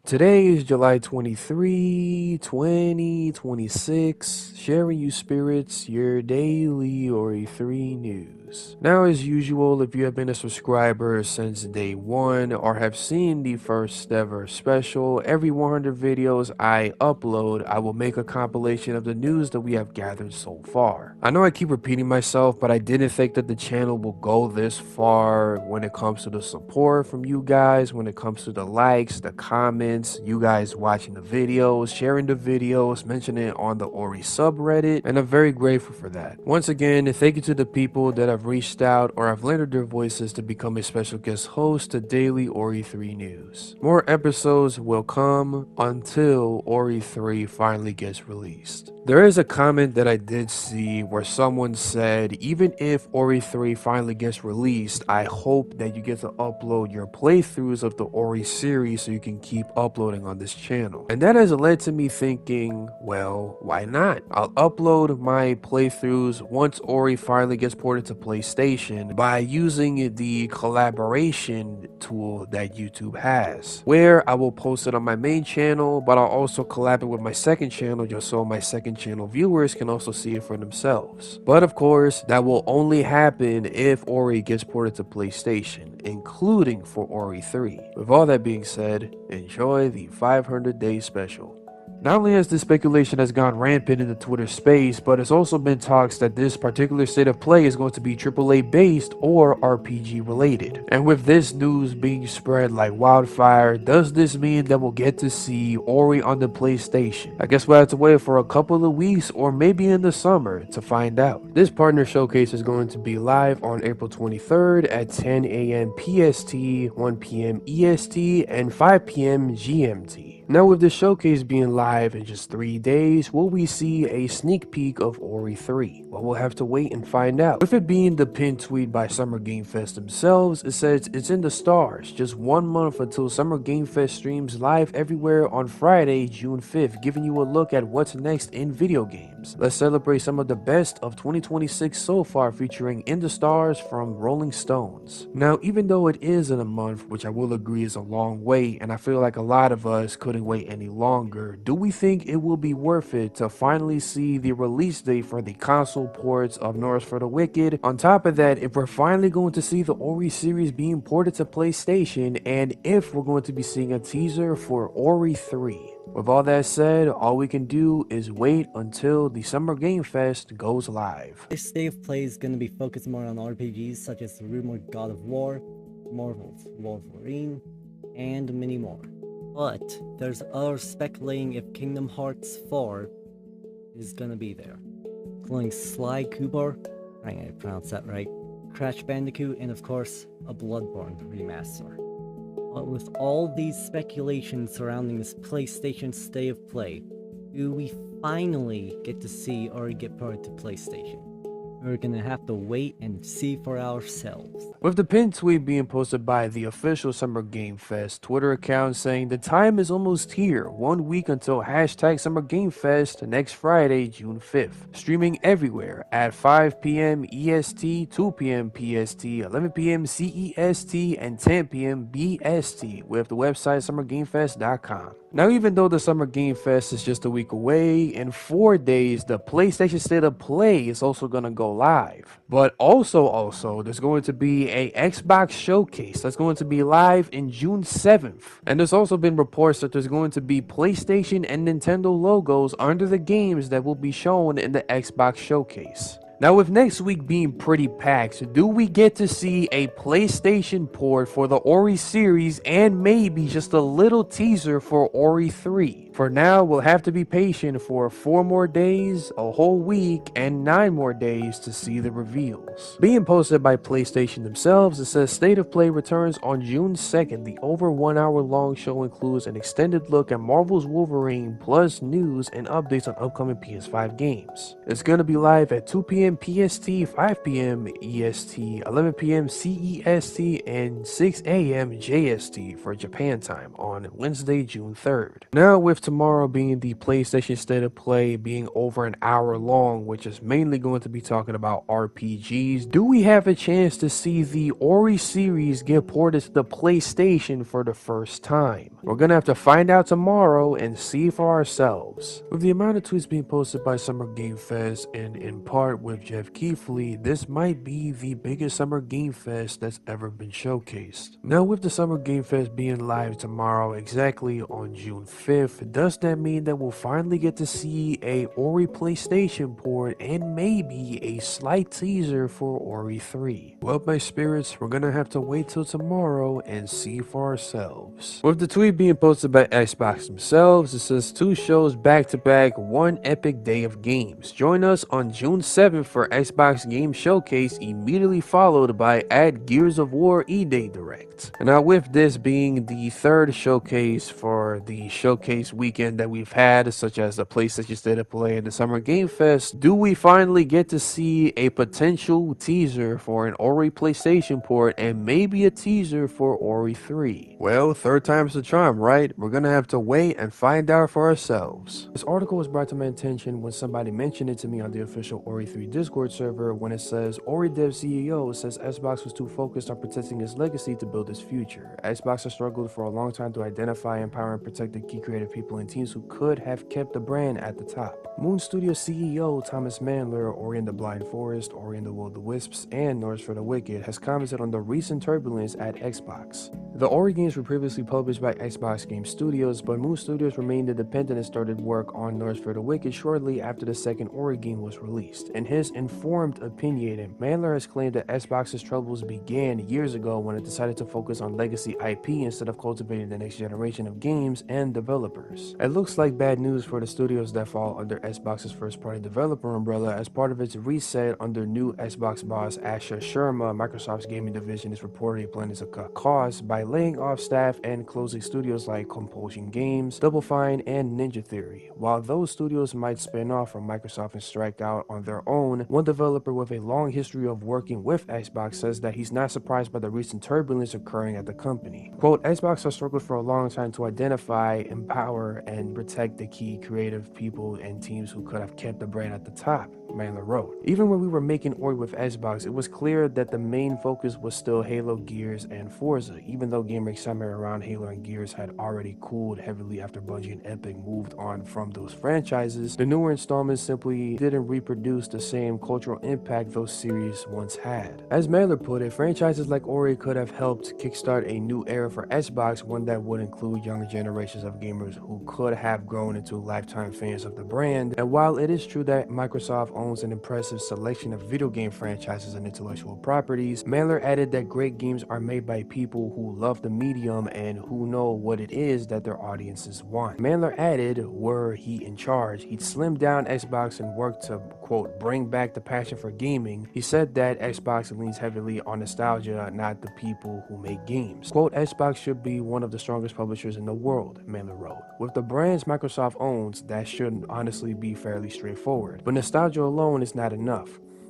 Today is July 23, 2026, sharing you spirits your daily Ori 3 news. Now, as usual, if you have been a subscriber since day one or have seen the first ever special, every 100 videos I upload, I will make a compilation of the news that we have gathered so far. I know I keep repeating myself, but I didn't think that the channel will go this far when it comes to the support from you guys, when it comes to the likes, the comments, you guys watching the videos, sharing the videos, mentioning it on the Ori subreddit, and I'm very grateful for that. Once again, thank you to the people that have reached out or have lended their voices to become a special guest host to Daily Ori 3 News. More episodes will come until Ori 3 finally gets released. There is a comment that I did see where someone said, even if Ori 3 finally gets released, I hope that you get to upload your playthroughs of the Ori series so you can keep uploading on this channel. And that has led to me thinking, well, why not? I'll upload my playthroughs once Ori finally gets ported to PlayStation by using the collaboration tool that YouTube has, where I will post it on my main channel, but I'll also collab it with my second channel just so my second channel viewers can also see it for themselves. But of course, that will only happen if Ori gets ported to PlayStation, including for Ori 3. With all that being said, enjoy the 500 day special. Not only has this speculation has gone rampant in the Twitter space, but it's also been talks that this particular state of play is going to be AAA based or RPG related. And with this news being spread like wildfire, does this mean that we'll get to see Ori on the PlayStation? I guess we'll have to wait for a couple of weeks or maybe in the summer to find out. This partner showcase is going to be live on April 23rd at 10 a.m. PST, 1 p.m. EST, and 5 p.m. GMT. Now, with the showcase being live in just 3 days, will we see a sneak peek of Ori 3? Well, we'll have to wait and find out. With it being the pinned tweet by Summer Game Fest themselves, it says it's in the stars. Just 1 month until Summer Game Fest streams live everywhere on Friday, June 5th, giving you a look at what's next in video games. Let's celebrate some of the best of 2026 so far, featuring In the Stars from Rolling Stones. Now, even though it is in a month, which I will agree is a long wait, and I feel like a lot of us couldn't wait any longer, do we think it will be worth it to finally see the release date for the console ports of North for the Wicked? On top of that, if we're finally going to see the Ori series being ported to PlayStation, and if we're going to be seeing a teaser for Ori 3. With all that said, all we can do is wait until the Summer Game Fest goes live. This state of play is going to be focused more on RPGs such as the rumored God of War, Marvel's Wolverine, and many more. But there's others speculating if Kingdom Hearts 4 is gonna be there, including Sly Cooper, I think I pronounced that right, Crash Bandicoot, and of course, a Bloodborne remaster. But with all these speculations surrounding this PlayStation State of Play, do we finally get to see or get ported to PlayStation? We're gonna have to wait and see for ourselves. With the pinned tweet being posted by the official Summer Game Fest Twitter account saying the time is almost here, 1 week until hashtag Summer Game Fest next Friday, June 5th. Streaming everywhere at 5 p.m. EST, 2 p.m. PST, 11 p.m. CEST, and 10 p.m. BST with the website summergamefest.com. Now, even though the Summer Game Fest is just a week away, in 4 days, the PlayStation State of Play is also going to go live. But also, there's going to be a Xbox showcase that's going to be live in June 7th. And there's also been reports that there's going to be PlayStation and Nintendo logos under the games that will be shown in the Xbox showcase. Now, with next week being pretty packed, do we get to see a PlayStation port for the Ori series and maybe just a little teaser for Ori 3? For now, we'll have to be patient for 4 more days, a whole week, and 9 more days to see the reveals. Being posted by PlayStation themselves, it says State of Play returns on June 2nd. The over 1 hour long show includes an extended look at Marvel's Wolverine, plus news and updates on upcoming PS5 games. It's gonna be live at 2 p.m. PST, 5 p.m. EST, 11 p.m. CEST, and 6 a.m. JST for Japan time on Wednesday, June 3rd. Now, with tomorrow being the PlayStation State of Play being over an hour long, which is mainly going to be talking about RPGs, do we have a chance to see the Ori series get ported to the PlayStation for the first time? We're gonna have to find out tomorrow and see for ourselves. With the amount of tweets being posted by Summer Game Fest and in part with Jeff Keighley, this might be the biggest Summer Game Fest that's ever been showcased. Now with the Summer Game Fest being live tomorrow exactly on June 5th, does that mean that we'll finally get to see a Ori PlayStation port and maybe a slight teaser for Ori 3? Well, my spirits, we're gonna have to wait till tomorrow and see for ourselves. With the tweet being posted by Xbox themselves, it says 2 shows back to back, 1 epic day of games. Join us on June 7th for Xbox Game Showcase, immediately followed by Gears of War E-Day Direct. And now with this being the third showcase for the showcase weekend that we've had, such as the PlayStation State of Play and the Summer Game Fest, do we finally get to see a potential teaser for an Ori PlayStation port and maybe a teaser for Ori 3? Well, third time's the charm, right? We're gonna have to wait and find out for ourselves. This article was brought to my attention when somebody mentioned it to me on the official Ori 3 Discord server, when it says Ori Dev CEO says Xbox was too focused on protecting its legacy to build its future. Xbox has struggled for a long time to identify, empower, and protect the key creative people and teams who could have kept the brand at the top. Moon Studio CEO Thomas Mandler, Ori and the Blind Forest, Ori and the Will of the Wisps, and Norse for the Wicked, has commented on the recent turbulence at Xbox. The Ori games were previously published by Xbox Game Studios, but Moon Studios remained independent and started work on Norse for the Wicked shortly after the second Ori game was released. In his informed opinion, Mandler has claimed that Xbox's troubles began years ago when it decided to focus on legacy IP instead of cultivating the next generation of games and developers. It looks like bad news for the studios that fall under Xbox's first-party developer umbrella. As part of its reset under new Xbox boss Asher Sharma, Microsoft's gaming division is reportedly planning to cut costs by laying off staff and closing studios like Compulsion Games, Double Fine, and Ninja Theory. While those studios might spin off from Microsoft and strike out on their own, one developer with a long history of working with Xbox says that he's not surprised by the recent turbulence occurring at the company. Quote, Xbox has struggled for a long time to identify, empower, and protect the key creative people and teams who could have kept the brand at the top, Mandler wrote. Even when we were making Ori with Xbox, it was clear that the main focus was still Halo, Gears, and Forza, even though gamer excitement around Halo and Gears had already cooled heavily after Bungie and Epic moved on from those franchises. The newer installments simply didn't reproduce the same cultural impact those series once had. As Mandler put it, franchises like Ori could have helped kickstart a new era for Xbox, one that would include younger generations of gamers who could have grown into lifetime fans of the brand. And while it is true that Microsoft owns an impressive selection of video game franchises and intellectual properties, Mandler added that great games are made by people who love the medium and who know what it is that their audiences want. Mandler added, were he in charge, he'd slim down Xbox and work to, quote, bring back the passion for gaming. He said that Xbox leans heavily on nostalgia, not the people who make games. Quote, Xbox should be one of the strongest publishers in the world, Mandler wrote. With the brands Microsoft owns, that should honestly be fairly straightforward. But nostalgia alone is not enough.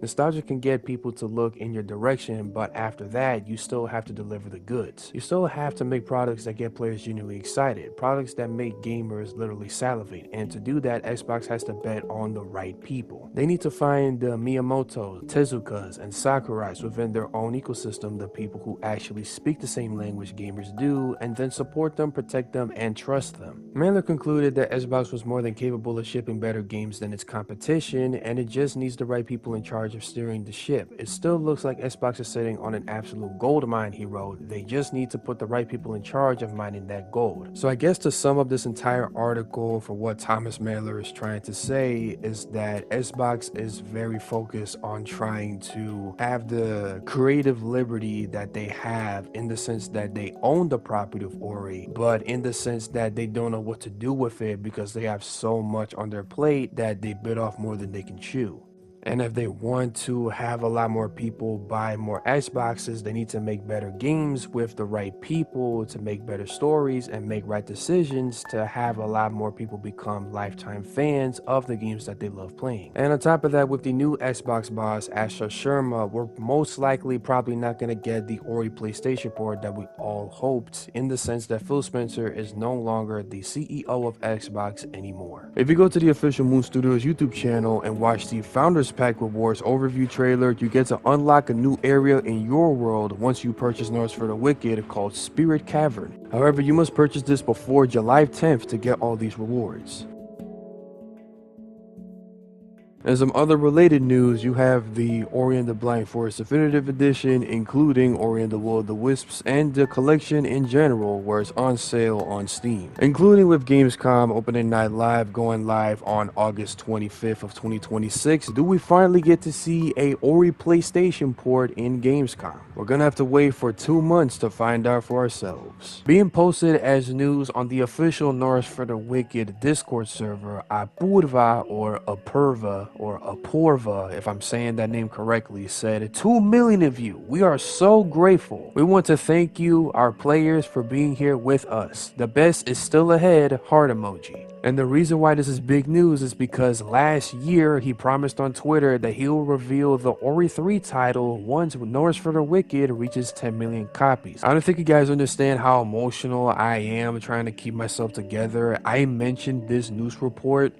Nostalgia can get people to look in your direction, but after that, you still have to deliver the goods. You still have to make products that get players genuinely excited, products that make gamers literally salivate, and to do that, Xbox has to bet on the right people. They need to find the Miyamoto, Tezukas, and Sakurais within their own ecosystem, the people who actually speak the same language gamers do, and then support them, protect them, and trust them. Mandler concluded that Xbox was more than capable of shipping better games than its competition, and it just needs the right people in charge of steering the ship. It still looks like Xbox is sitting on an absolute gold mine, he wrote. They just need to put the right people in charge of mining that gold. So I guess to sum up this entire article, for what Thomas Mandler is trying to say is that Xbox is very focused on trying to have the creative liberty that they have, in the sense that they own the property of Ori, but in the sense that they don't know what to do with it because they have so much on their plate that they bit off more than they can chew. And if they want to have a lot more people buy more Xboxes, they need to make better games with the right people to make better stories and make right decisions to have a lot more people become lifetime fans of the games that they love playing. And on top of that, with the new Xbox boss, Asher Sharma, we're most likely probably not going to get the Ori PlayStation port that we all hoped, in the sense that Phil Spencer is no longer the CEO of Xbox anymore. If you go to the official Moon Studios YouTube channel and watch the Founders Pack Rewards overview trailer, you get to unlock a new area in your world once you purchase Norse for the Wicked called Spirit Cavern. However, you must purchase this before July 10th to get all these rewards. And some other related news, you have the Ori and the Blind Forest Definitive Edition, including Ori and the Will of the Wisps and the collection in general, where it's on sale on Steam, including with Gamescom opening night live going live on August 25th of 2026. Do we finally get to see a Ori PlayStation port in Gamescom? We're gonna have to wait for 2 months to find out for ourselves. Being posted as news on the official Norse for the Wicked Discord server, Apurva or Apurva, or Apurva, if I'm saying that name correctly, said, 2 million of you. We are so grateful. We want to thank you, our players, for being here with us. The best is still ahead, heart emoji. And the reason why this is big news is because last year he promised on Twitter that he'll reveal the Ori 3 title once Norse for the Wicked reaches 10 million copies. I don't think you guys understand how emotional I am trying to keep myself together. I mentioned this news report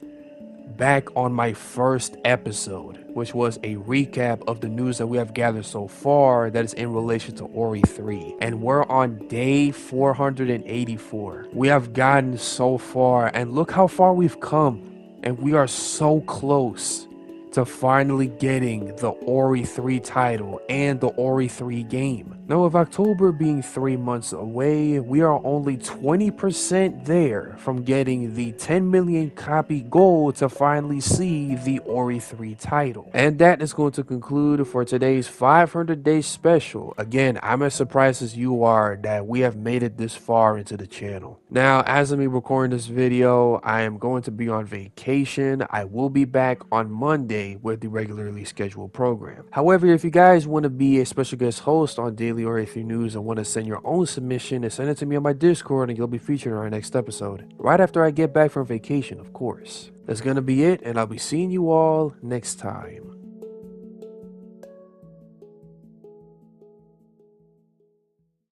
back on my first episode, which was a recap of the news that we have gathered so far that is in relation to Ori 3. And we're on day 484. We have gotten so far, and look how far we've come. And we are so close to finally getting the Ori 3 title and the Ori 3 game. Now, with October being 3 months away, we are only 20% there from getting the 10 million copy goal to finally see the Ori 3 title. And that is going to conclude for today's 500 day special. Again, I'm as surprised as you are that we have made it this far into the channel. Now, as of me recording this video, I am going to be on vacation. I will be back on Monday with the regularly scheduled program. However, if you guys want to be a special guest host on Daily Ori 3 News and want to send your own submission, and send it to me on my Discord and you'll be featured in our next episode. Right after I get back from vacation, of course. That's gonna be it, and I'll be seeing you all next time.